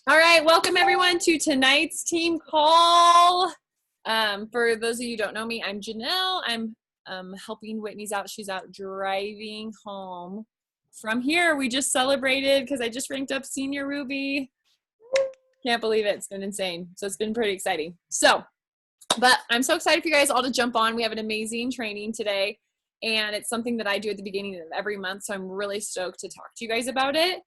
All right, welcome everyone to tonight's team call. For those of you who don't know me, I'm Janelle. I'm helping Whitney's out. She's out driving home from here. We just celebrated because I just ranked up Senior Ruby. Can't believe it. It's been insane. So it's been pretty exciting. But I'm so excited for you guys all to jump on. We have an amazing training today, and it's something that I do at the beginning of every month. So I'm really stoked to talk to you guys about it.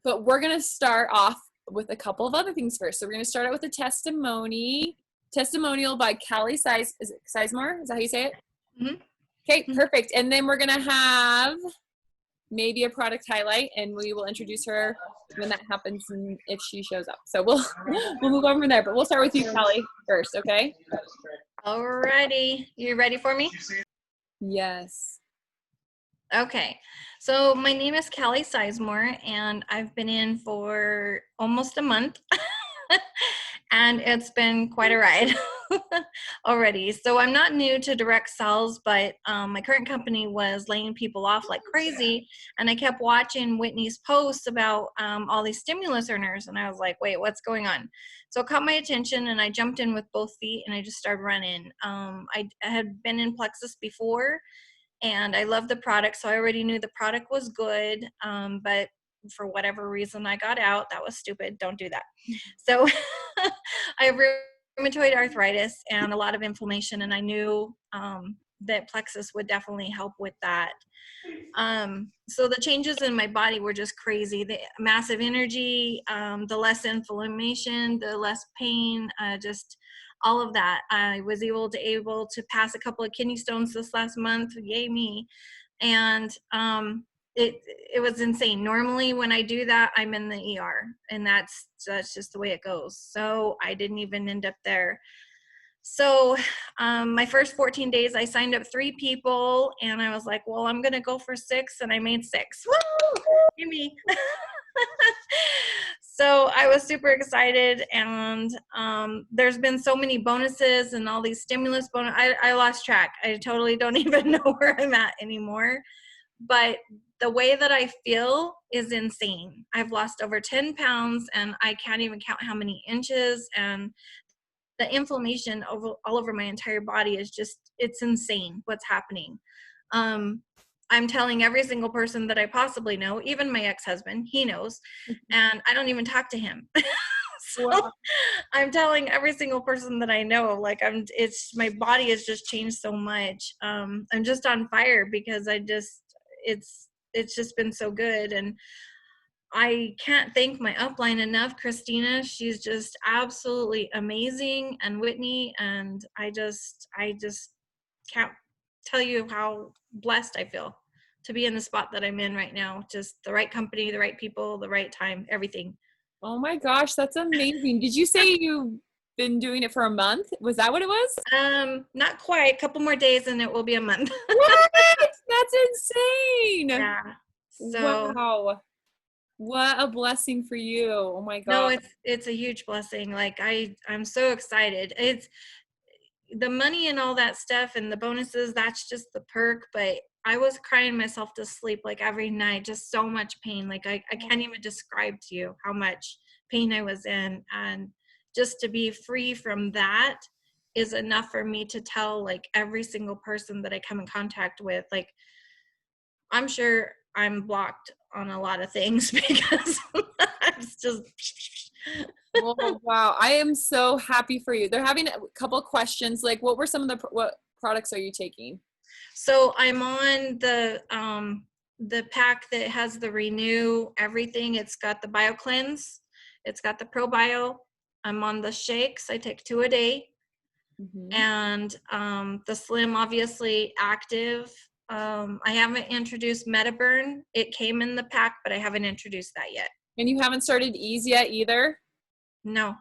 But we're going to start off with a couple of other things first. So we're going to start out with a testimonial by Callie Sizemore. Is that how you say it? Mm-hmm. Okay, perfect. And then we're going to have maybe a product highlight, and we will introduce her when that happens and if she shows up. So we'll move on from there, but we'll start with you, Callie, first, okay? Alrighty. You ready for me? Yes. Okay. So my name is Callie Sizemore, and I've been in for almost a month. And it's been quite a ride already. So I'm not new to direct sales, but my current company was laying people off like crazy. And I kept watching Whitney's posts about all these stimulus earners. And I was like, wait, what's going on? So it caught my attention, and I jumped in with both feet, and I just started running. I had been in Plexus before, and I loved the product. So I already knew the product was good. But for whatever reason I got out. That was stupid. Don't do that. So I have rheumatoid arthritis and a lot of inflammation, and I knew that Plexus would definitely help with that. So the changes in my body were just crazy. The massive energy, the less inflammation, the less pain, just all of that. I was able to pass a couple of kidney stones this last month. Yay me. And it was insane. Normally when I do that, I'm in the ER, and that's just the way it goes. So I didn't even end up there. So my first 14 days, I signed up 3 people, and I was like, well, I'm going to go for 6, and I made 6. Woo! Give me. So I was super excited, and there's been so many bonuses and all these stimulus bonus. I lost track. I totally don't even know where I'm at anymore. But the way that I feel is insane. I've lost over 10 pounds, and I can't even count how many inches, and the inflammation all over my entire body is just, it's insane what's happening. I'm telling every single person that I possibly know, even my ex-husband, he knows, and I don't even talk to him. So wow. I'm telling every single person that I know, like my body has just changed so much. I'm just on fire because it's just been so good. And I can't thank my upline enough. Christina, she's just absolutely amazing, and Whitney, and I just can't tell you how blessed I feel to be in the spot that I'm in right now. Just the right company, the right people, the right time, everything. Oh my gosh, that's amazing. Did you say you've been doing it for a month? Was that what it was? Not quite. A couple more days and it will be a month. What? That's insane. Yeah. So wow. What a blessing for you. Oh my God. No, it's a huge blessing. Like I'm so excited. It's the money and all that stuff and the bonuses, that's just the perk. But I was crying myself to sleep like every night, just so much pain. Like I can't even describe to you how much pain I was in. And just to be free from that is enough for me to tell like every single person that I come in contact with. Like, I'm sure I'm blocked on a lot of things because I'm just. Oh, wow. I am so happy for you. They're having a couple of questions. Like, what were some of what products are you taking? So I'm on the pack that has the Renew everything. It's got the BioCleanse. It's got the ProBio. I'm on the shakes. I take 2 a day. Mm-hmm. And the Slim, obviously active. I haven't introduced MetaBurn. It came in the pack, but I haven't introduced that yet. And you haven't started Ease yet either? No.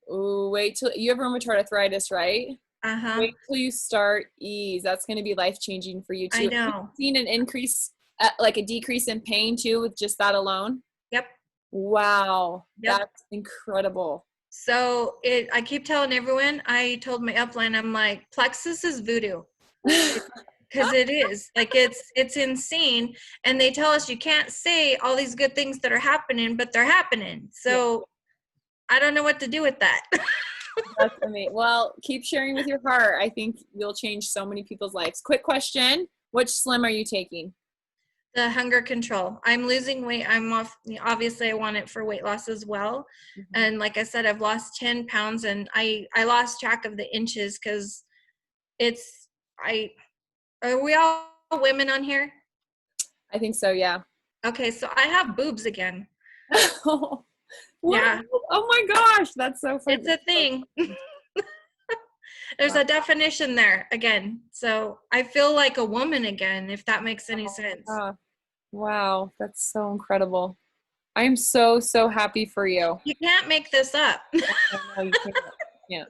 Oh, wait till you have rheumatoid arthritis, right? Uh-huh. Wait till you start Ease. That's going to be life-changing for you too. I know. Have you seen an increase, like a decrease in pain too with just that alone? Yep. Wow. Yep. That's incredible. So I keep telling everyone, I told my upline, I'm like, Plexus is voodoo. because it is like it's insane, and they tell us you can't say all these good things that are happening, but they're happening. So I don't know what to do with that. That's amazing. Well, keep sharing with your heart. I think you'll change so many people's lives. Quick question. Which Slim are you taking? The hunger control. I'm losing weight. I'm off. Obviously, I want it for weight loss as well. And like I said, I've lost 10 pounds, and I lost track of the inches because are we all women on here? I think so, yeah. Okay, so I have boobs again. What? Yeah. Oh my gosh, that's so funny. It's a thing. There's a definition there again. So I feel like a woman again, if that makes any sense. Wow, that's so incredible. I'm so, so happy for you. You can't make this up. No, you can't.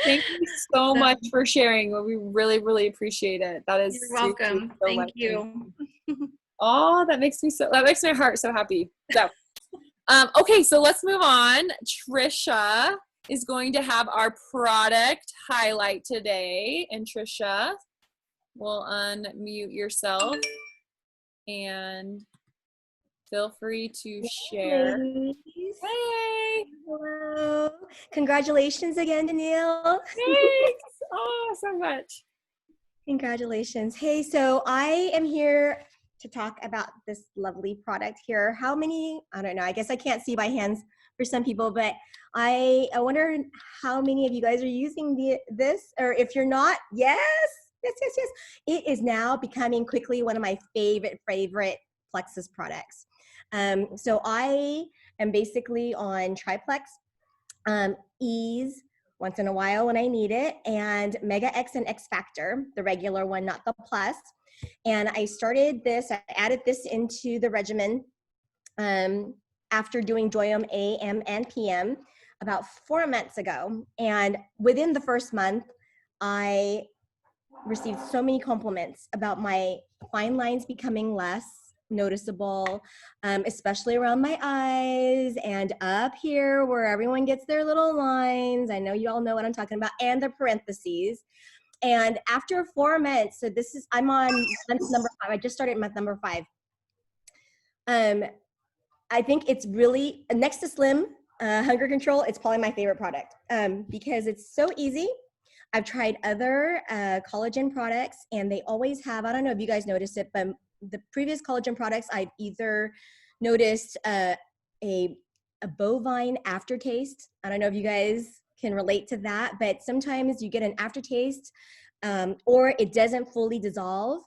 Thank you so much for sharing. We really, really appreciate it. That is You're welcome. So Thank you. Oh, that makes my heart so happy. So, okay, so let's move on. Trisha is going to have our product highlight today. And Trisha will unmute yourself and feel free to share. Hey! Hello. Congratulations again, Danielle. Thanks! Oh, so much. Congratulations. Hey, so I am here to talk about this lovely product here. How many, I don't know, I guess I can't see by hands for some people, but I wonder how many of you guys are using this, or if you're not, yes. It is now becoming quickly one of my favorite Plexus products. So I am basically on Triplex, Ease, once in a while when I need it, and Mega X and X Factor, the regular one, not the plus. And I added this into the regimen after doing Joyum AM and PM about 4 months ago. And within the first month, I received so many compliments about my fine lines becoming less noticeable, especially around my eyes and up here where everyone gets their little lines. I know you all know what I'm talking about, and the parentheses. And after 4 months, so I'm on month number 5. I just started month number 5. I think it's really, next to Slim, Hunger Control, it's probably my favorite product because it's so easy. I've tried other collagen products, and they always have, I don't know if you guys noticed it, but the previous collagen products, I've either noticed a bovine aftertaste. I don't know if you guys can relate to that, but sometimes you get an aftertaste or it doesn't fully dissolves.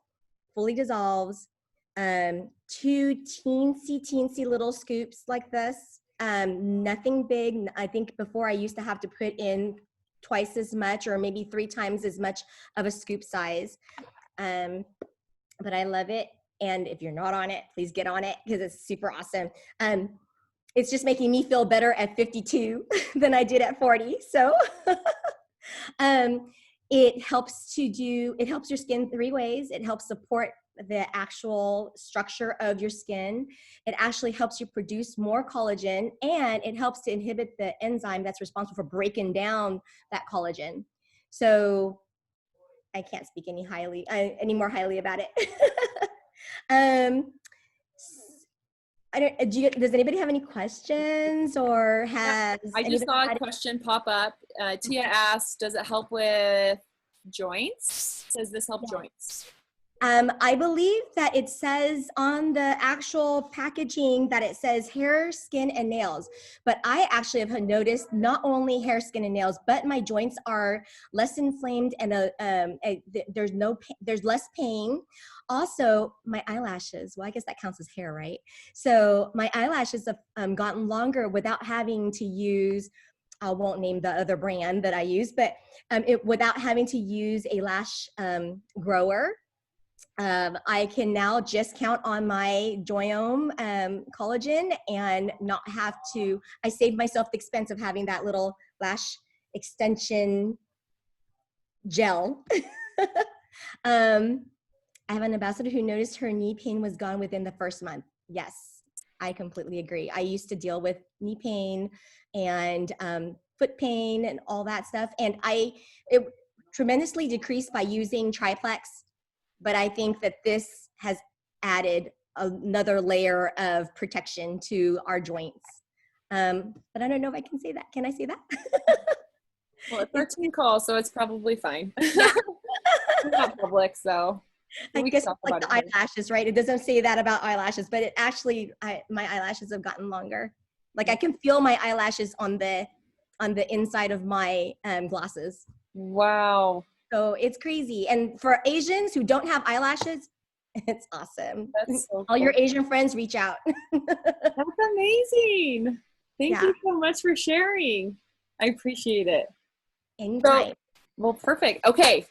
2 teensy little scoops like this. Nothing big. I think before I used to have to put in twice as much or maybe 3 times as much of a scoop size. But I love it. And if you're not on it, please get on it because it's super awesome. It's just making me feel better at 52 than I did at 40. So it helps your skin 3 ways. It helps support the actual structure of your skin. It actually helps you produce more collagen, and it helps to inhibit the enzyme that's responsible for breaking down that collagen. So I can't speak any more highly about it. Does anybody have any questions or has? I just saw a question pop up. Tia asked, does it help with joints? Does this help joints? I believe that it says on the actual packaging that it says hair, skin, and nails. But I actually have noticed not only hair, skin, and nails, but my joints are less inflamed and there's less pain. Also, my eyelashes, well, I guess that counts as hair, right? So my eyelashes have gotten longer without having to use, I won't name the other brand that I use, but without having to use a lash grower. I can now just count on my Joyome collagen and not have to, I saved myself the expense of having that little lash extension gel. I have an ambassador who noticed her knee pain was gone within the first month. Yes, I completely agree. I used to deal with knee pain and foot pain and all that stuff. And tremendously decreased by using triplex, but I think that this has added another layer of protection to our joints. But I don't know if I can say that. Can I say that? Well, it's our team call, so it's probably fine. Yeah. We're not public, so I we can guess talk like about the it. eyelashes, right? It doesn't say that about eyelashes, but it actually, my eyelashes have gotten longer. Like I can feel my eyelashes on the inside of my glasses. Wow. So it's crazy. And for Asians who don't have eyelashes, it's awesome. That's so All your cool. Asian friends reach out. That's amazing. Thank Yeah. you so much for sharing. I appreciate it. Anytime. Well, perfect. Okay.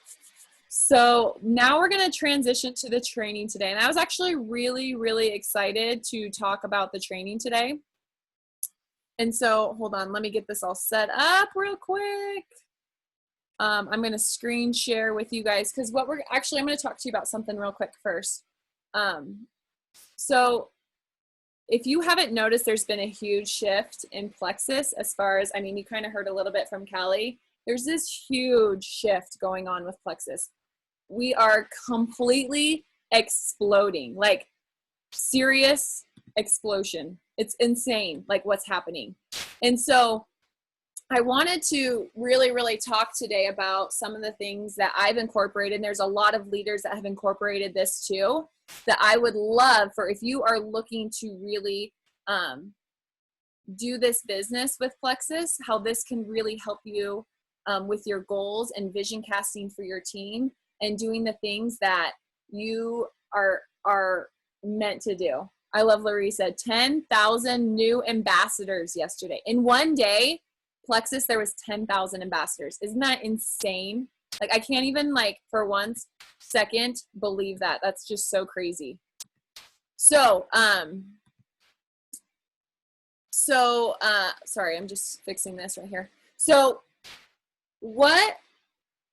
So now we're going to transition to the training today. And I was actually really, really excited to talk about the training today. And so hold on, let me get this all set up real quick. I'm going to screen share with you guys because I'm going to talk to you about something real quick first. So if you haven't noticed, there's been a huge shift in Plexus as far as, I mean, you kind of heard a little bit from Callie. There's this huge shift going on with Plexus. We are completely exploding, like serious explosion. It's insane, like what's happening. And so I wanted to really, really talk today about some of the things that I've incorporated. And there's a lot of leaders that have incorporated this too, that I would love for if you are looking to really do this business with Plexus, how this can really help you with your goals and vision casting for your team and doing the things that you are meant to do. I love Larry said 10,000 new ambassadors yesterday. In one day, Plexus, there was 10,000 ambassadors. Isn't that insane? Like, I can't even, like, for one second believe that. That's just so crazy. So, sorry, I'm just fixing this right here. So, what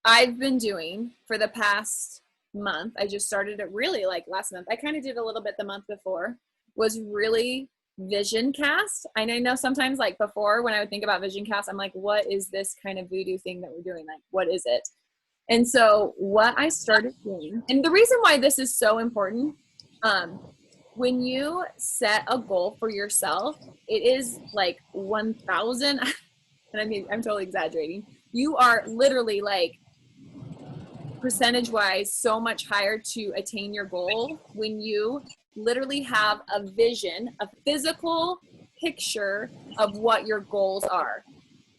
I've been doing for the past month, I just started it really like last month. I kind of did a little bit the month before, was really vision cast. And I know sometimes like before when I would think about vision cast, I'm like, what is this kind of voodoo thing that we're doing? Like, what is it? And so what I started doing, and the reason why this is so important, when you set a goal for yourself, it is like 1,000, and I mean, I'm totally exaggerating. You are literally like percentage wise so much higher to attain your goal when you literally have a vision, a physical picture of what your goals are.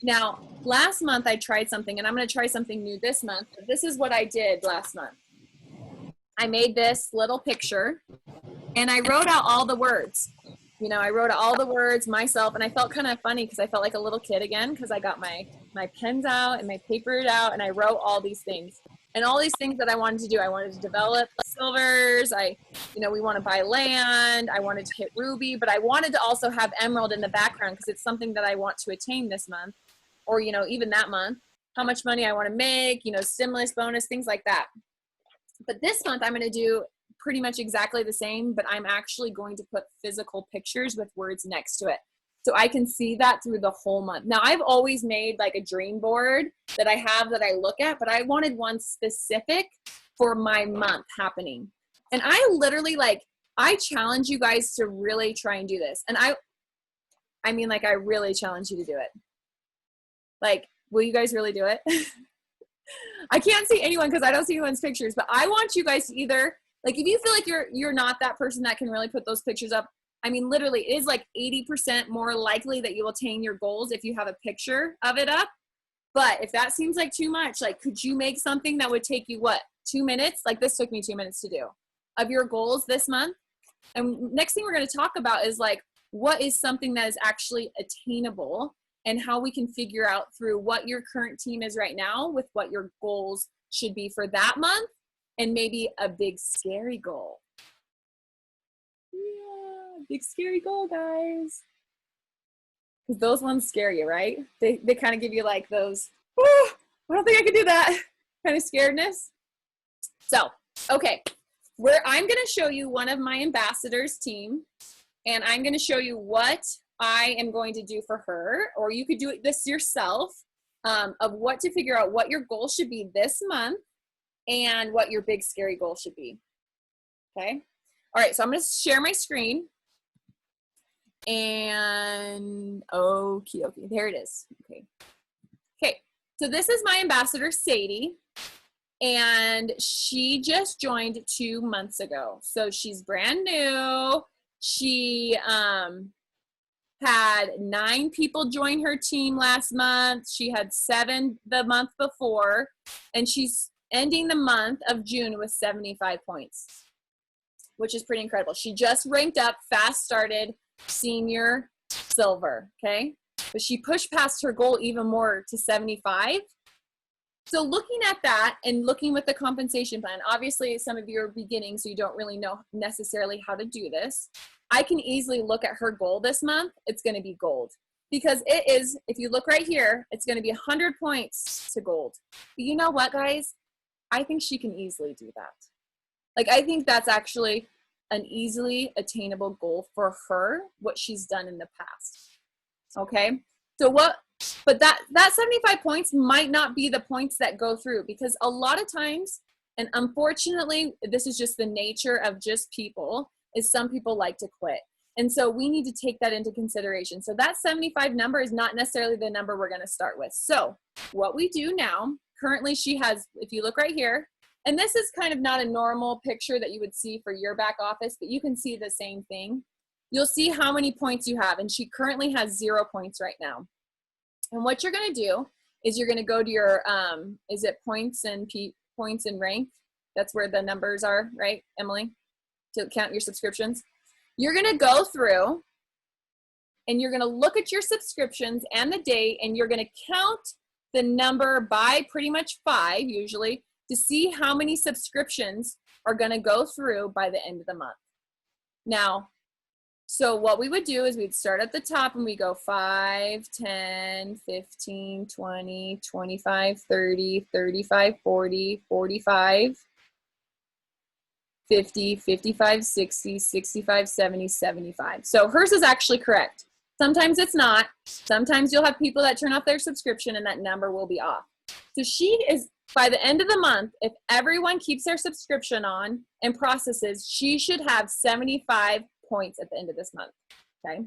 Now, last month I tried something, and I'm going to try something new this month. This is what I did last month. I made this little picture and I wrote out all the words. You know, I wrote out all the words myself, and I felt kind of funny because I felt like a little kid again because I got my pens out and my paper out and I wrote all these things. And all these things that I wanted to do. I wanted to develop silvers. We want to buy land. I wanted to hit ruby, but I wanted to also have emerald in the background because it's something that I want to attain this month or, even that month. How much money I want to make, stimulus bonus, things like that. But this month I'm going to do pretty much exactly the same, but I'm actually going to put physical pictures with words next to it. So I can see that through the whole month. Now, I've always made like a dream board that I have that I look at, but I wanted one specific for my month happening. And I literally I challenge you guys to really try and do this. And I really challenge you to do it. Like, will you guys really do it? I can't see anyone because I don't see anyone's pictures, but I want you guys to either, like, if you feel like you're not that person that can really put those pictures up, I mean, literally, it is like 80% more likely that you will attain your goals if you have a picture of it up. But if that seems like too much, like, could you make something that would take you, 2 minutes? Like, this took me 2 minutes to do, of your goals this month. And next thing we're going to talk about is, like, what is something that is actually attainable and how we can figure out through what your current team is right now with what your goals should be for that month and maybe a big, scary goal. Big scary goal, guys. Because those ones scare you, right? They kind of give you like those, I don't think I can do that kind of scaredness. So, okay, I'm going to show you one of my ambassadors' team, and I'm going to show you what I am going to do for her, or you could do this yourself. of what to figure out what your goal should be this month and what your big scary goal should be. Okay. All right. So I'm going to share my screen. And okay, there it is. Okay. Okay. So this is my ambassador, Sadie, and she just joined 2 months ago. So she's brand new. She had 9 people join her team last month. She had 7 the month before, and she's ending the month of June with 75 points, which is pretty incredible. She just ranked up, fast started, senior silver, okay? But she pushed past her goal even more to 75. So looking at that and looking with the compensation plan, obviously some of you are beginning, so you don't really know necessarily how to do this. I can easily look at her goal this month. It's going to be gold, because it is, if you look right here, it's going to be 100 points to gold. But you know what, guys? I think she can easily do that. Like, I think that's actually an easily attainable goal for her, what she's done in the past. Okay? So but that 75 points might not be the points that go through, because a lot of times, and unfortunately, this is just the nature of just people, is some people like to quit. And so we need to take that into consideration. So that 75 number is not necessarily the number we're going to start with. So what we do now, currently she has, if you look right here, and this is kind of not a normal picture that you would see for your back office, but you can see the same thing. You'll see how many points you have, and she currently has 0 points right now. And what you're going to do is you're going to go to your, is it points and rank? That's where the numbers are, right, Emily? To count your subscriptions. You're going to go through and you're going to look at your subscriptions and the date, and you're going to count the number by pretty much 5 usually to see how many subscriptions are going to go through by the end of the month. Now, so what we would do is we'd start at the top and we go 5, 10, 15, 20, 25, 30, 35, 40, 45, 50, 55, 60, 65, 70, 75. So hers is actually correct. Sometimes it's not. Sometimes you'll have people that turn off their subscription and that number will be off. So she is, by the end of the month, if everyone keeps their subscription on and processes, she should have 75 points at the end of this month, okay?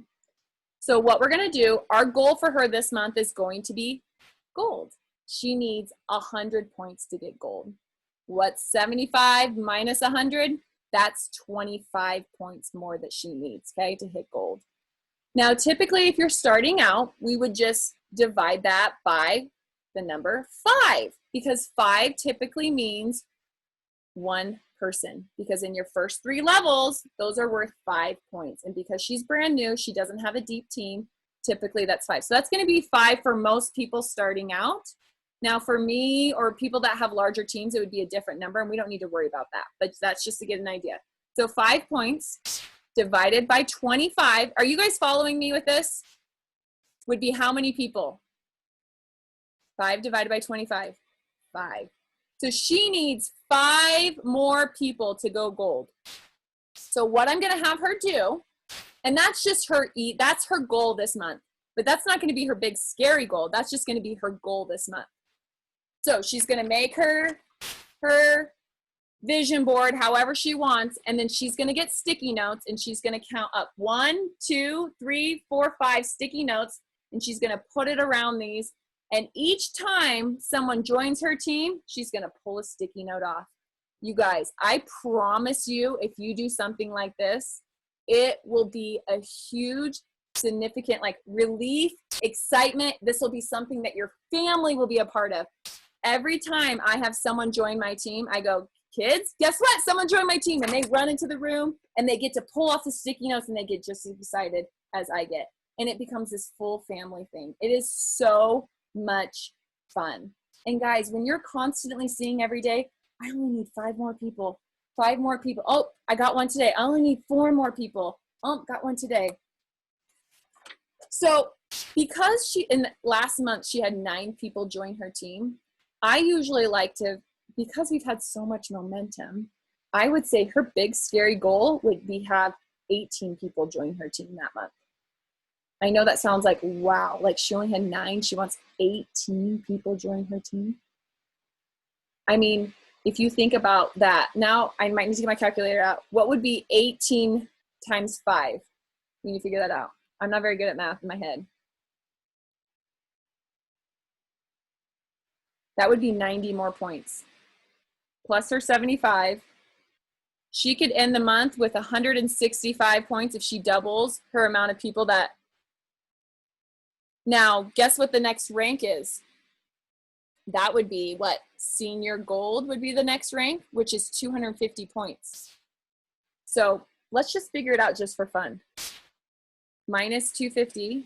So what we're gonna do, our goal for her this month is going to be gold. She needs 100 points to get gold. What's 75 minus 100? That's 25 points more that she needs, okay, to hit gold. Now, typically, if you're starting out, we would just divide that by the number 5, because 5 typically means 1 person, because in your first 3 levels, those are worth 5 points. And because she's brand new, she doesn't have a deep team, typically that's 5. So that's going to be 5 for most people starting out. Now for me or people that have larger teams, it would be a different number, and we don't need to worry about that, but that's just to get an idea. So 5 points divided by 25. Are you guys following me with this? Would be how many people? 5 divided by 25, 5. So she needs 5 more people to go gold. So what I'm going to have her do, and that's just that's her goal this month, but that's not going to be her big scary goal. That's just going to be her goal this month. So she's going to make her vision board however she wants, and then she's going to get sticky notes, and she's going to count up 1, 2, 3, 4, 5 sticky notes, and she's going to put it around these. And each time someone joins her team, she's going to pull a sticky note off. You guys, I promise you, if you do something like this, it will be a huge, significant, like, relief, excitement. This will be something that your family will be a part of. Every time I have someone join my team, I go, kids, guess what? Someone joined my team, and they run into the room and they get to pull off the sticky notes, and they get just as excited as I get. And it becomes this full family thing. It is so much fun. And guys, when you're constantly seeing every day, I only need 5 more people, 5 more people. Oh, I got one today. I only need 4 more people. Oh, got one today. So because last month she had 9 people join her team, I usually like to, because we've had so much momentum, I would say her big scary goal would be have 18 people join her team that month. I know that sounds like, wow, like she only had 9. She wants 18 people join her team. I mean, if you think about that, now I might need to get my calculator out. What would be 18 times 5? Can you figure that out? I'm not very good at math in my head. That would be 90 more points. Plus her 75. She could end the month with 165 points if she doubles her amount of people that. Now, guess what the next rank is? That would be what? Senior gold would be the next rank, which is 250 points. So let's just figure it out just for fun. Minus 250,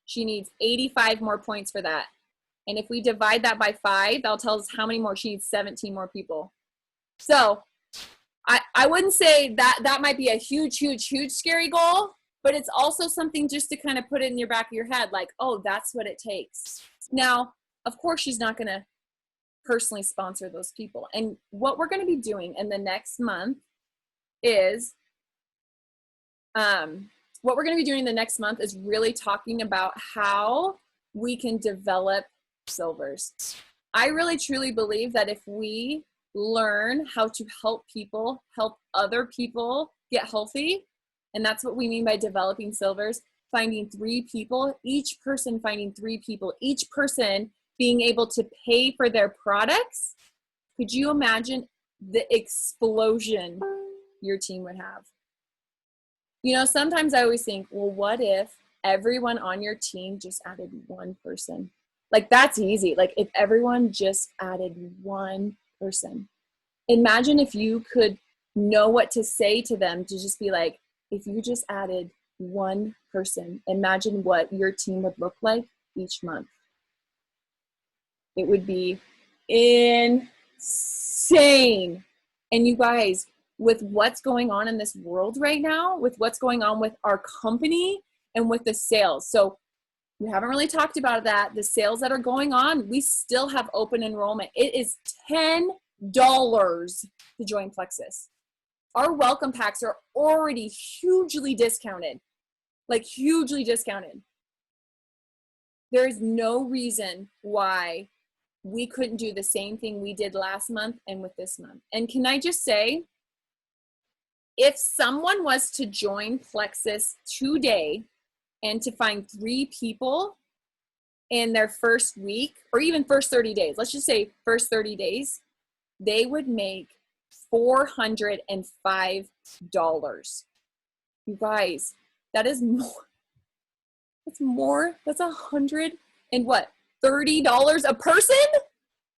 she needs 85 more points for that. And if we divide that by 5, that'll tell us how many more. She needs 17 more people. So I wouldn't say that might be a huge, huge, huge scary goal, but it's also something just to kind of put it in your back of your head, like, oh, that's what it takes. Now, of course, she's not going to personally sponsor those people. And what we're going to be doing in the next month is, really talking about how we can develop silvers. I really truly believe that if we learn how to help people, help other people get healthy, and that's what we mean by developing silvers, finding 3 people, each person finding 3 people, each person being able to pay for their products. Could you imagine the explosion your team would have? You know, sometimes I always think, well, what if everyone on your team just added 1 person? Like, that's easy. Like, if everyone just added 1 person. Imagine if you could know what to say to them, to just be like, if you just added 1 person, imagine what your team would look like each month. It would be insane. And you guys, with what's going on in this world right now, with what's going on with our company and with the sales. So we haven't really talked about that. The sales that are going on, we still have open enrollment. It is $10 to join Plexus. Our welcome packs are already hugely discounted, like hugely discounted. There is no reason why we couldn't do the same thing we did last month and with this month. And can I just say, if someone was to join Plexus today and to find 3 people in their first week, or even first 30 days, let's just say first 30 days, they would make $405. You guys, that is more. That's more. That's $130 a person?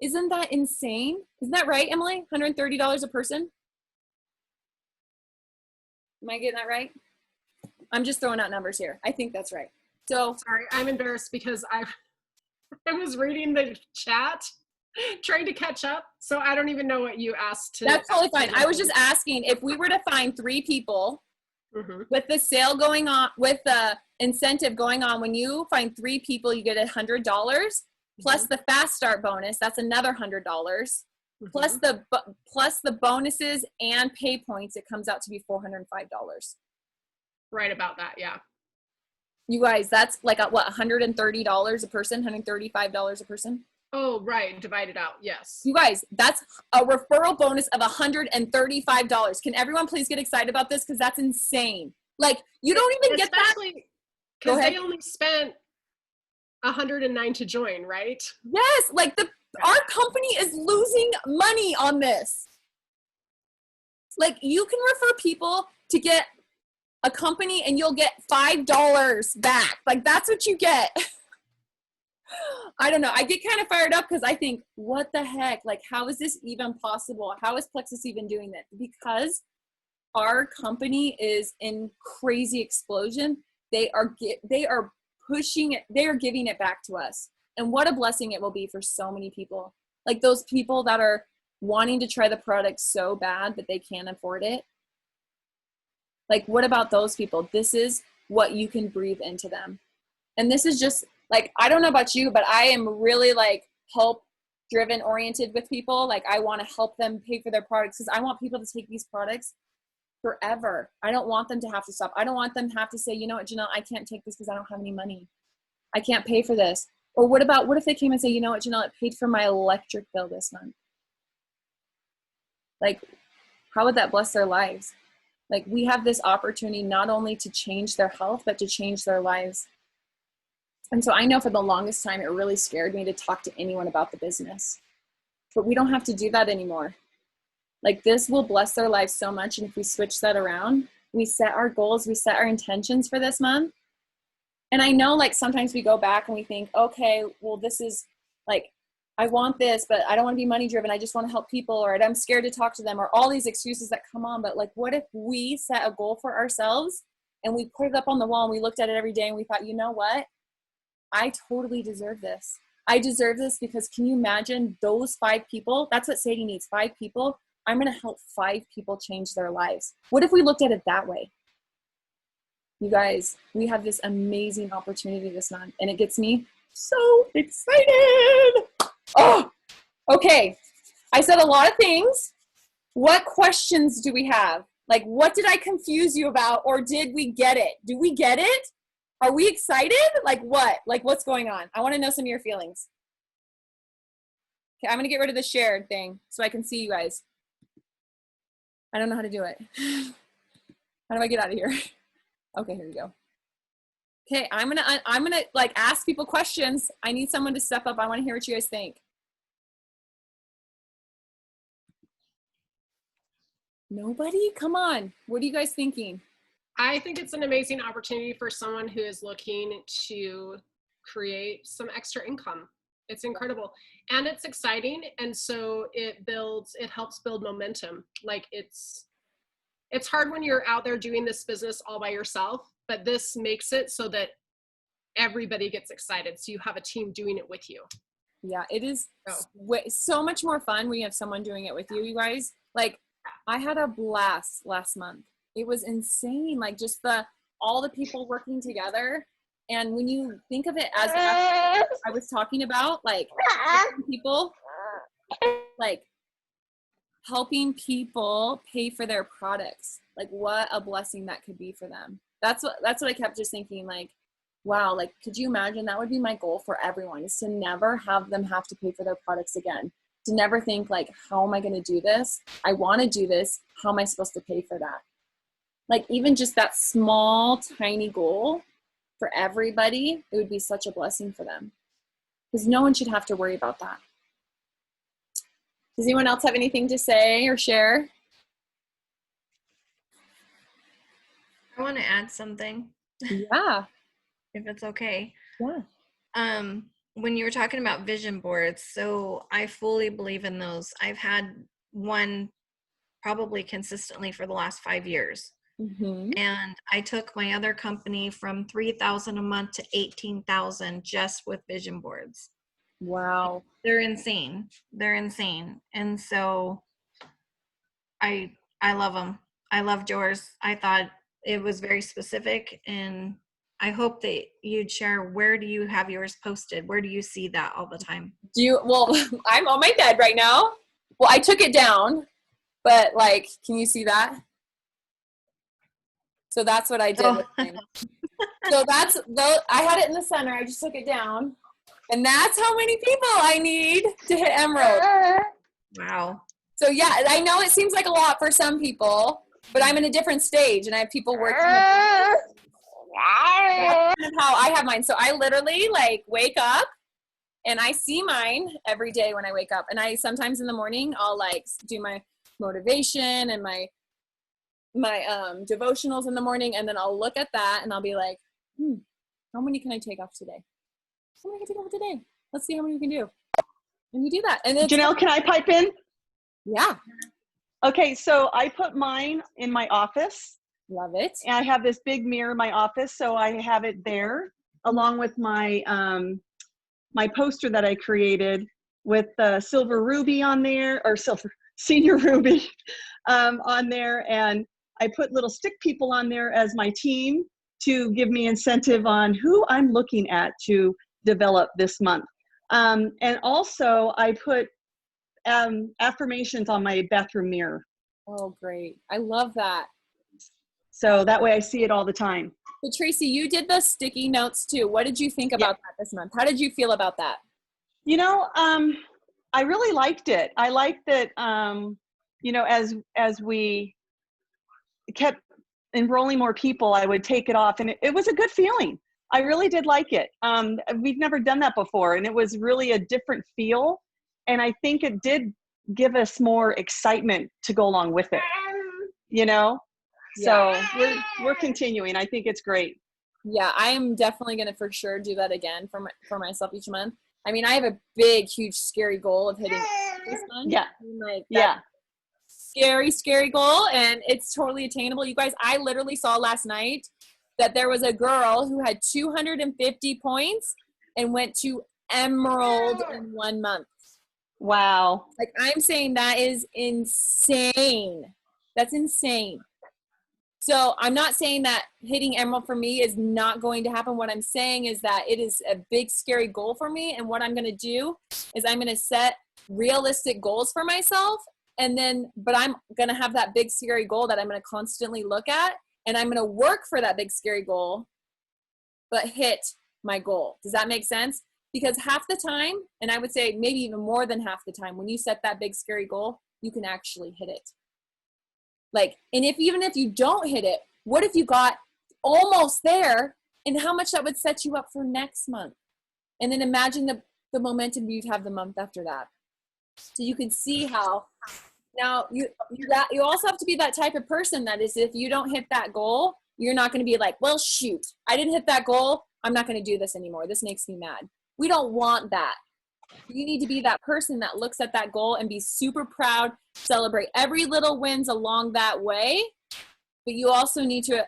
Isn't that insane? Isn't that right, Emily? $130 a person? Am I getting that right? I'm just throwing out numbers here. I think that's right. So sorry, I'm embarrassed because I was reading the chat, trying to catch up. So I don't even know what you asked. That's totally fine. I was just asking if we were to find 3 people with the sale going on, with the incentive going on, when you find 3 people, you get $100 plus the fast start bonus. That's another $100 plus the bonuses and pay points. It comes out to be $405. Right about that. Yeah. You guys, that's like what, $130 a person, $135 a person. Oh, right. Divided out. Yes. You guys, that's a referral bonus of $135. Can everyone please get excited about this? Because that's insane. Like, you don't even get that. Because they only spent $109 to join, right? Yes. Like, our company is losing money on this. Like, you can refer people to get a company and you'll get $5 back. Like, that's what you get. I don't know. I get kind of fired up because I think, what the heck? Like, how is this even possible? How is Plexus even doing that? Because our company is in crazy explosion. They are pushing it. They are giving it back to us. And what a blessing it will be for so many people. Like those people that are wanting to try the product so bad, but they can't afford it. Like, what about those people? This is what you can breathe into them. And this is just, like, I don't know about you, but I am really like help driven oriented with people. Like, I want to help them pay for their products because I want people to take these products forever. I don't want them to have to stop. I don't want them to have to say, you know what, Janelle, I can't take this because I don't have any money. I can't pay for this. Or what if they came and say, you know what, Janelle, it paid for my electric bill this month. Like, how would that bless their lives? Like, we have this opportunity not only to change their health, but to change their lives. And so I know for the longest time, it really scared me to talk to anyone about the business. But we don't have to do that anymore. Like, this will bless their lives so much. And if we switch that around, we set our goals, we set our intentions for this month. And I know, like, sometimes we go back and we think, okay, well, this is like, I want this, but I don't want to be money driven. I just want to help people, or I'm scared to talk to them, or all these excuses that come on. But like, what if we set a goal for ourselves and we put it up on the wall and we looked at it every day and we thought, you know what? I totally deserve this. I deserve this because can you imagine those 5 people? That's what Sadie needs, 5 people. I'm going to help 5 people change their lives. What if we looked at it that way? You guys, we have this amazing opportunity this month, and it gets me so excited. Oh, okay. I said a lot of things. What questions do we have? Like, what did I confuse you about, or did we get it? Do we get it? Are we excited? Like what? Like, what's going on? I want to know some of your feelings. Okay, I'm going to get rid of the shared thing so I can see you guys. I don't know how to do it. How do I get out of here? Okay, here we go. Okay, I'm gonna like ask people questions. I need someone to step up. I want to hear what you guys think. Nobody? Come on. What are you guys thinking? I think it's an amazing opportunity for someone who is looking to create some extra income. It's incredible and it's exciting. And so it helps build momentum. Like it's hard when you're out there doing this business all by yourself, but this makes it so that everybody gets excited. So you have a team doing it with you. Yeah, it is so much more fun when you have someone doing it with you, you guys. Like, I had a blast last month. It was insane. Like, just all the people working together. And when you think of it as I was talking about, like, people, like, helping people pay for their products. Like, what a blessing that could be for them. That's what I kept just thinking, like, wow, like, could you imagine? That would be my goal for everyone, is to never have them have to pay for their products again. To never think, like, how am I going to do this? I want to do this. How am I supposed to pay for that? Like, even just that small, tiny goal for everybody, it would be such a blessing for them. Because no one should have to worry about that. Does anyone else have anything to say or share? I want to add something. Yeah. If it's okay. Yeah. When you were talking about vision boards, so I fully believe in those. I've had one probably consistently for the last 5 years. Mm-hmm. And I took my other company from $3,000 a month to $18,000 just with vision boards. Wow. They're insane. They're insane. And so I love them. I loved yours. I thought it was very specific, and I hope that you'd share, where do you have yours posted? Where do you see that all the time? Well, I'm on my bed right now. Well, I took it down, but like, can you see that? So that's what I did with mine. So I had it in the center. I just took it down. And that's how many people I need to hit Emerald. Wow. So yeah, I know it seems like a lot for some people, but I'm in a different stage and I have people working. That's how I have mine. So I literally like wake up and I see mine every day when I wake up. And I sometimes in the morning, I'll like do my motivation and my devotionals in the morning. And then I'll look at that and I'll be like, how many can I take off today? How many can I take off today? Let's see how many we can do. And you do that. And then Janelle, can I pipe in? Yeah. Okay, so I put mine in my office. Love it. And I have this big mirror in my office, so I have it there along with my my poster that I created with Silver Ruby on there, or Senior Ruby on there, and I put little stick people on there as my team to give me incentive on who I'm looking at to develop this month. And also I put affirmations on my bathroom mirror. Oh, great. I love that. So that way I see it all the time. So Tracy, you did the sticky notes too. What did you think about that this month? How did you feel about that? You know, I really liked it. I liked that, you know, as we kept enrolling more people, I would take it off, and it was a good feeling. I really did like it. We've never done that before, and it was really a different feel. And I think it did give us more excitement to go along with it, you know? So we're continuing. I think it's great. Yeah, I am definitely going to for sure do that again for myself each month. I mean, I have a big, huge, scary goal of hitting this month. Yeah. Like Yeah. Scary goal, and it's totally attainable. You guys, I literally saw last night that there was a girl who had 250 points and went to Emerald in 1 month. Wow. Like, I'm saying that is insane. That's insane. So I'm not saying that hitting Emerald for me is not going to happen. What I'm saying is that it is a big, scary goal for me. And what I'm going to do is I'm going to set realistic goals for myself. And then, but I'm going to have that big, scary goal that I'm going to constantly look at. And I'm going to work for that big, scary goal, but hit my goal. Does that make sense? Because half the time, and I would say maybe even more than half the time, when you set that big, scary goal, you can actually hit it. Like, and even if you don't hit it, what if you got almost there, and how much that would set you up for next month? And then imagine the momentum you'd have the month after that. So you can see how now you also have to be that type of person that is, if you don't hit that goal, you're not going to be like, well, shoot, I didn't hit that goal. I'm not going to do this anymore. This makes me mad. We don't want that. You need to be that person that looks at that goal and be super proud, celebrate every little wins along that way. But you also need to,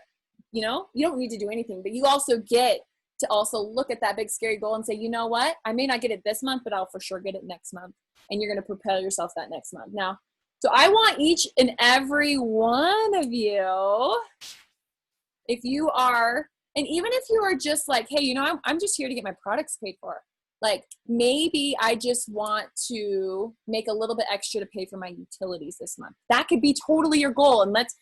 you know, you don't need to do anything, but you also get to also look at that big scary goal and say, you know what, I may not get it this month, but I'll for sure get it next month. And you're going to propel yourself that next month. Now, so I want each and every one of you, if you are, and even if you are just like, hey, you know, I'm just here to get my products paid for. Like, maybe I just want to make a little bit extra to pay for my utilities this month. That could be totally your goal. And let's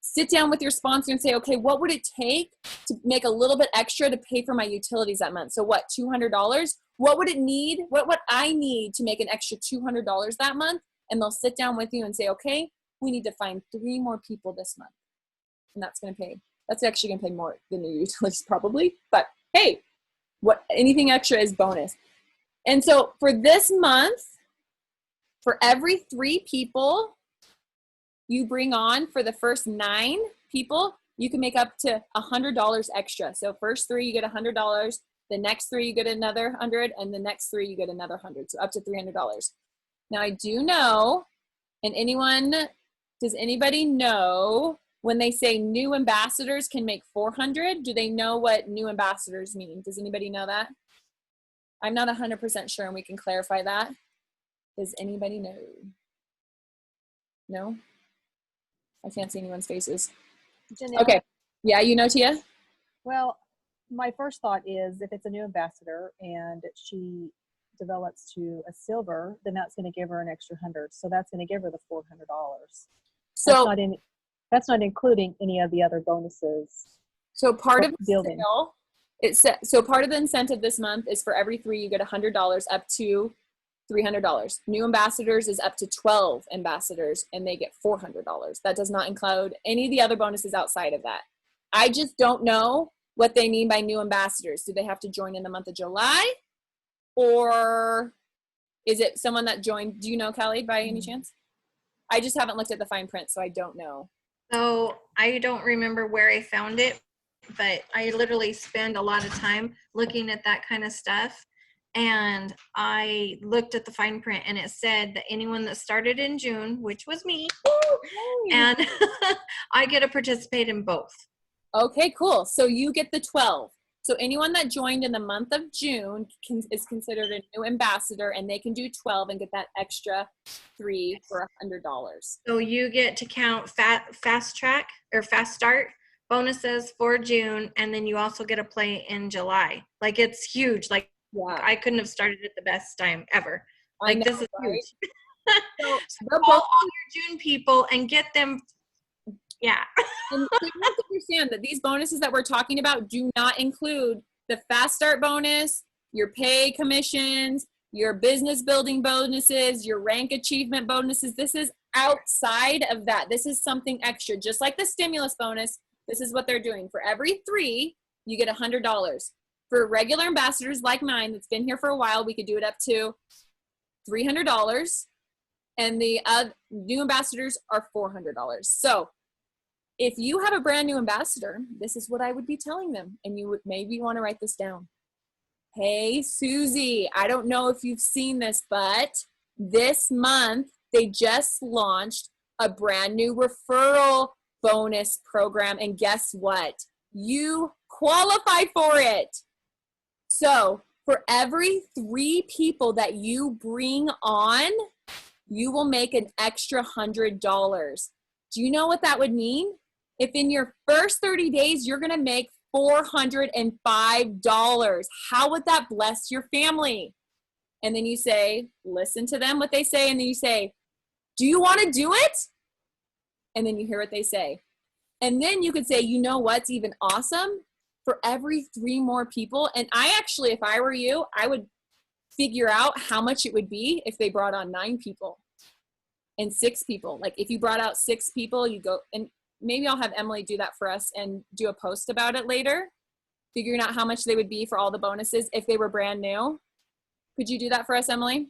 sit down with your sponsor and say, okay, what would it take to make a little bit extra to pay for my utilities that month? So what, $200? What would it need? What would I need to make an extra $200 that month? And they'll sit down with you and say, okay, we need to find 3 more people this month. And that's actually going to pay more than your utilities probably. But hey, anything extra is bonus. And so for this month, for every 3 people you bring on, for the first 9 people, you can make up to $100 extra. So first 3, you get $100. The next 3, you get another 100. And the next 3, you get another 100. So up to $300. Now I do know, and does anybody know when they say new ambassadors can make 400, do they know what new ambassadors mean? Does anybody know that? I'm not 100% sure, and we can clarify that. Does anybody know? No? I can't see anyone's faces. Janelle, Okay. Yeah, you know, Tia? well, my first thought is if it's a new ambassador and she develops to a silver, then that's going to give her an extra 100. So that's going to give her the $400. So That's not including any of the other bonuses. So part of the building. sale, so part of the incentive this month is for every 3 you get $100 up to $300. New ambassadors is up to 12 ambassadors and they get $400. That does not include any of the other bonuses outside of that. I just don't know what they mean by new ambassadors. Do they have to join in the month of July, or is it someone that joined? Do you know, Kelly, by any chance? I just haven't looked at the fine print, so I don't know. So I don't remember where I found it, but I literally spend a lot of time looking at that kind of stuff. And I looked at the fine print and it said that anyone that started in June, which was me, and I get to participate in both. Okay, cool. So you get the 12. So anyone that joined in the month of June is considered a new ambassador, and they can do 12 and get that extra 3 for $100. So you get to count fast track or fast start bonuses for June, and then you also get to play in July. Like, it's huge. Like, Yeah, I couldn't have started at the best time ever. Like, know, this is right? huge. So Call all your June people and get them Yeah. And so you have to understand that these bonuses that we're talking about do not include the fast start bonus, your pay commissions, your business building bonuses, your rank achievement bonuses. This is outside of that. This is something extra. Just like the stimulus bonus, this is what they're doing. For every 3, you get $100. For regular ambassadors like mine that's been here for a while, we could do it up to $300. And the new ambassadors are $400. So if you have a brand new ambassador, this is what I would be telling them. And you would maybe want to write this down. Hey, Susie, I don't know if you've seen this, but this month they just launched a brand new referral bonus program. And guess what? You qualify for it. So for every 3 people that you bring on, you will make an extra $100. Do you know what that would mean? If in your first 30 days, you're going to make $405, how would that bless your family? And then you say, listen to them, what they say. And then you say, do you want to do it? And then you hear what they say. And then you could say, you know what's even awesome? For every 3 more people. And I actually, if I were you, I would figure out how much it would be if they brought on 9 people and 6 people. Like if you brought out 6 people, you go, and maybe I'll have Emily do that for us and do a post about it later, figuring out how much they would be for all the bonuses if they were brand new. Could you do that for us, Emily?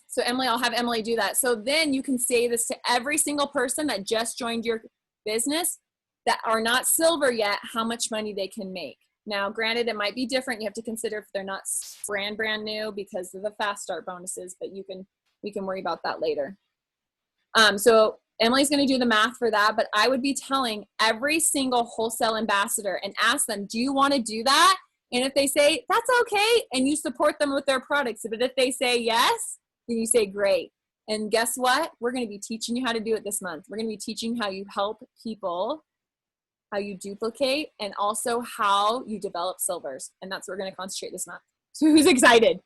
So Emily, I'll have Emily do that. So then you can say this to every single person that just joined your business that are not silver yet, how much money they can make. Now, granted, it might be different. You have to consider if they're not brand new because of the fast start bonuses, but we can worry about that later. So Emily's going to do the math for that, but I would be telling every single wholesale ambassador and ask them, do you want to do that? And if they say, that's okay, and you support them with their products. But if they say yes, then you say, great. And guess what? We're going to be teaching you how to do it this month. We're going to be teaching how you help people, how you duplicate, and also how you develop silvers. And that's what we're going to concentrate this month. So who's excited?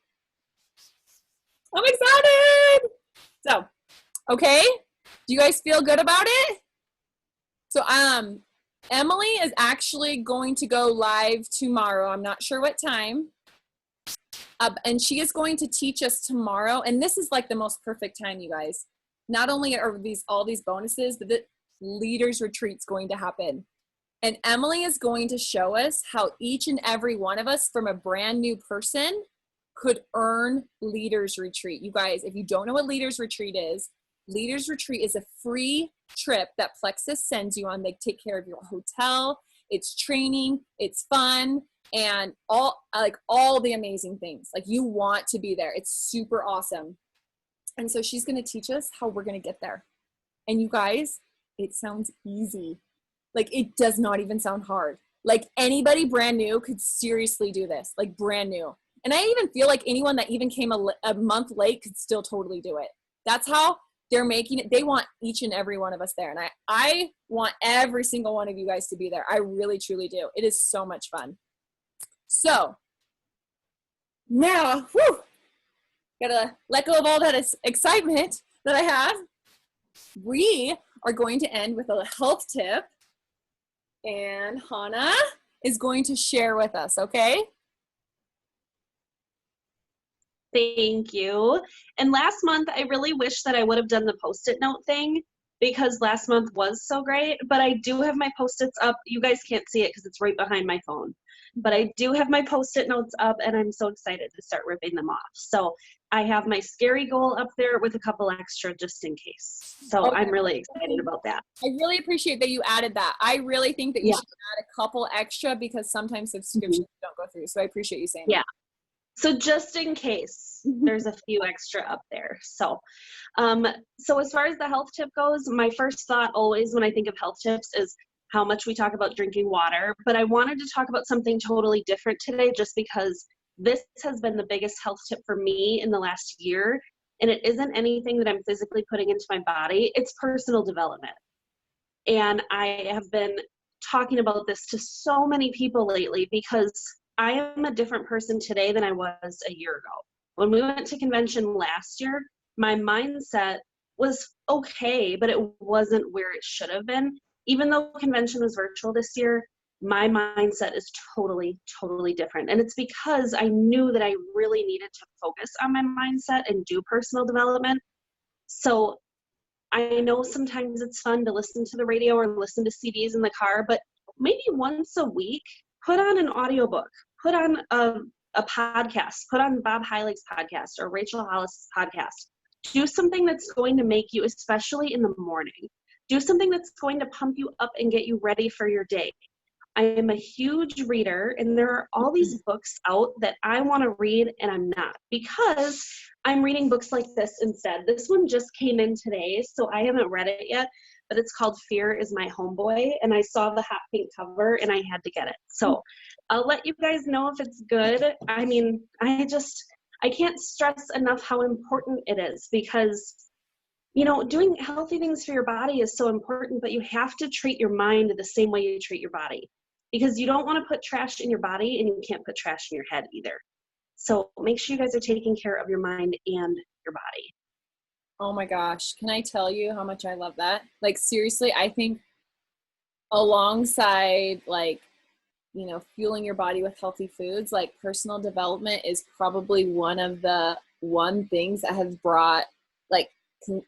I'm excited. So, okay. Do you guys feel good about it? So, Emily is actually going to go live tomorrow. I'm not sure what time. And she is going to teach us tomorrow. And this is like the most perfect time, you guys. Not only are all these bonuses, but the leaders retreat's going to happen. And Emily is going to show us how each and every one of us from a brand new person could earn Leaders Retreat. You guys, if you don't know what Leaders Retreat is a free trip that Plexus sends you on. They take care of your hotel. It's training. It's fun. And all the amazing things. Like you want to be there. It's super awesome. And so she's going to teach us how we're going to get there. And you guys, it sounds easy. Like it does not even sound hard. Like anybody brand new could seriously do this, like brand new. And I even feel like anyone that even came a month late could still totally do it. That's how they're making it. They want each and every one of us there. And I want every single one of you guys to be there. I really, truly do. It is so much fun. So now, gotta let go of all that excitement that I have. We are going to end with a health tip. And Hannah is going to share with us, okay? Thank you. And last month, I really wish that I would have done the Post-it note thing because last month was so great, but I do have my Post-its up. You guys can't see it because it's right behind my phone, but I do have my Post-it notes up and I'm so excited to start ripping them off. So I have my scary goal up there with a couple extra just in case. So Okay. I'm really excited about that. I really appreciate that you added that. I really think that you should add a couple extra because sometimes subscriptions don't go through. So I appreciate you saying that. So just in case, there's a few extra up there. So, so as far as the health tip goes, my first thought always when I think of health tips is how much we talk about drinking water. But I wanted to talk about something totally different today just because this has been the biggest health tip for me in the last year. And it isn't anything that I'm physically putting into my body. It's personal development. And I have been talking about this to so many people lately because I am a different person today than I was a year ago. When we went to convention last year, my mindset was okay, but it wasn't where it should have been. even though convention was virtual this year, my mindset is totally, totally different. And it's because I knew that I really needed to focus on my mindset and do personal development. So I know sometimes it's fun to listen to the radio or listen to CDs in the car, but maybe once a week, put on an audiobook, put on a podcast, put on Bob Heilig's podcast or Rachel Hollis' podcast. Do something that's going to make you, especially in the morning, do something that's going to pump you up and get you ready for your day. I am a huge reader, and there are all these books out that I want to read, and I'm not, because I'm reading books like this instead. This one just came in today, so I haven't read it yet, but it's called Fear is My Homeboy, and I saw the hot pink cover, and I had to get it. So I'll let you guys know if it's good. I mean, I can't stress enough how important it is, because you know, doing healthy things for your body is so important, but you have to treat your mind the same way you treat your body, because you don't want to put trash in your body and you can't put trash in your head either. So make sure you guys are taking care of your mind and your body. Oh my gosh. Can I tell you how much I love that? Like, seriously, I think alongside, like, you know, fueling your body with healthy foods, like personal development is probably one of the things that has brought, like,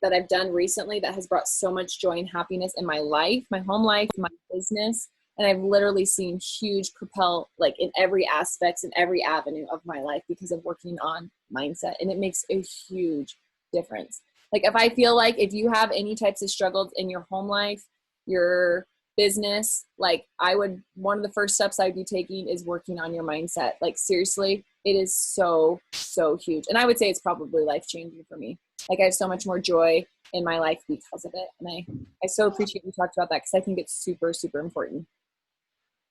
that I've done recently that has brought so much joy and happiness in my life, my home life, my business. And I've literally seen huge propel, like, in every aspect and every avenue of my life because of working on mindset. And it makes a huge difference. Like, if I feel like if you have any types of struggles in your home life, your business, like, one of the first steps I'd be taking is working on your mindset. Like, seriously, it is so, so huge. And I would say it's probably life-changing for me. Like, I have so much more joy in my life because of it. And I so appreciate you talked about that, because I think it's super, super important.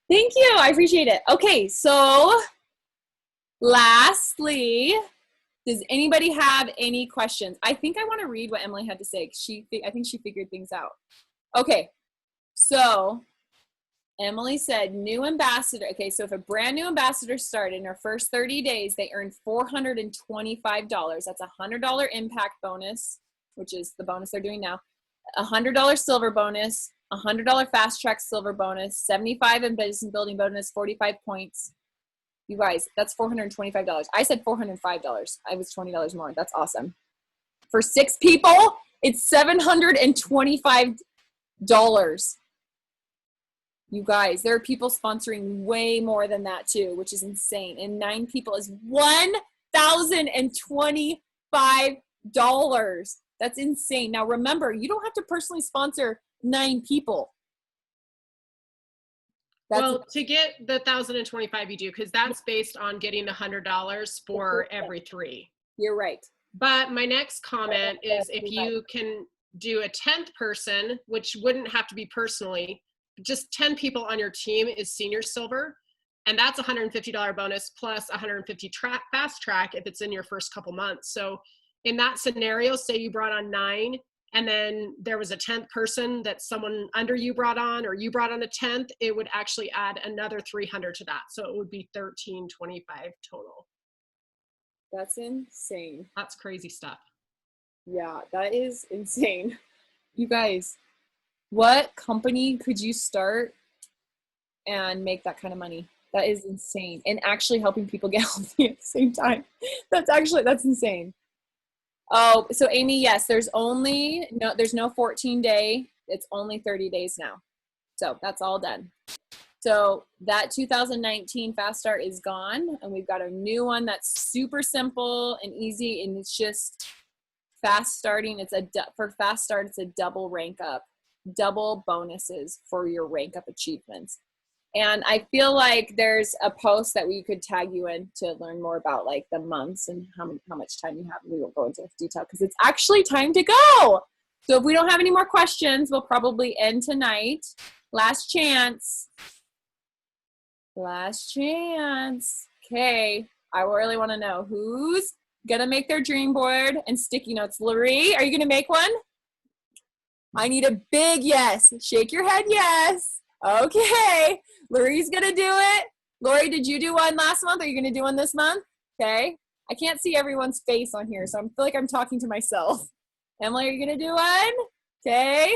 Thank you. I appreciate it. Okay, so lastly, does anybody have any questions? I think I want to read what Emily had to say. I think she figured things out. Okay, so Emily said new ambassador. Okay, so if a brand new ambassador started in her first 30 days, they earn $425. That's a $100 impact bonus, which is the bonus they're doing now. A $100 silver bonus, a $100 fast track silver bonus, 75 in business building bonus, 45 points. You guys, that's $425. I said $405. I was $20 more. That's awesome. For 6 people, it's $725. You guys, there are people sponsoring way more than that too, which is insane. And 9 people is $1,025. That's insane. Now remember, you don't have to personally sponsor 9 people. Well, to get the 1,025 you do, because that's based on getting $100 for every 3. You're right. But my next comment is if you can do a 10th person, which wouldn't have to be personally, just 10 people on your team is senior silver. And that's a $150 bonus plus $150 fast track if it's in your first couple months. So in that scenario, say you brought on 9 and then there was a 10th person that someone under you brought on, or you brought on a 10th, it would actually add another 300 to that. So it would be 1,325 total. That's insane. That's crazy stuff. Yeah, that is insane. You guys, what company could you start and make that kind of money? That is insane. And actually helping people get healthy at the same time. That's insane. Oh, so Amy, yes, there's no 14 day. It's only 30 days now. So that's all done. So that 2019 Fast Start is gone, and we've got a new one that's super simple and easy, and it's just fast starting. For Fast Start, it's a double rank up, double bonuses for your rank up achievements. And I feel like there's a post that we could tag you in to learn more about, like, the months and how much time you have. We won't go into detail because it's actually time to go. So if we don't have any more questions, we'll probably end tonight. Last chance. Okay. I really want to know who's going to make their dream board and sticky notes. Lori, are you going to make one? I need a big yes. Shake your head yes. Okay, Lori's gonna do it. Lori, did you do one last month? Are you gonna do one this month? Okay, I can't see everyone's face on here, so I feel like I'm talking to myself. Emily, are you gonna do one? Okay.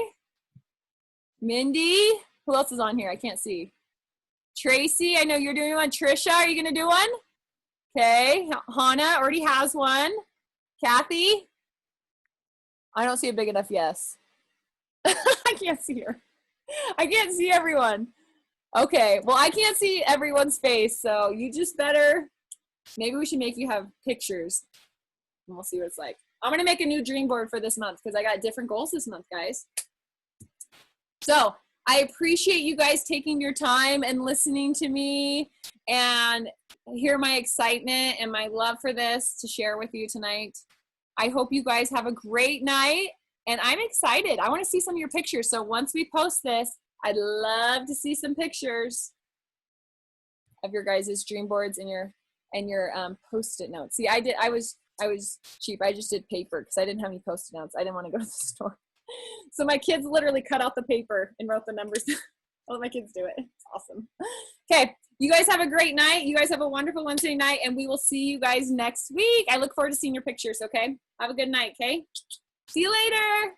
Mindy. Who else is on here? I can't see. Tracy, I know you're doing one. Trisha, are you going to do one? Okay. Hannah already has one. Kathy? I don't see a big enough yes. I can't see her. I can't see everyone. Okay. Well, I can't see everyone's face, so you just better, maybe we should make you have pictures and we'll see what it's like. I'm going to make a new dream board for this month because I got different goals this month, guys. So I appreciate you guys taking your time and listening to me and hear my excitement and my love for this to share with you tonight. I hope you guys have a great night, and I'm excited. I want to see some of your pictures. So once we post this, I'd love to see some pictures of your guys' dream boards and your Post-it notes. See, I was cheap. I just did paper because I didn't have any Post-it notes. I didn't want to go to the store. So my kids literally cut out the paper and wrote the numbers. I'll let my kids do it. It's awesome. Okay, you guys have a great night. You guys have a wonderful Wednesday night, and we will see you guys next week. I look forward to seeing your pictures, okay? Have a good night, okay? See you later.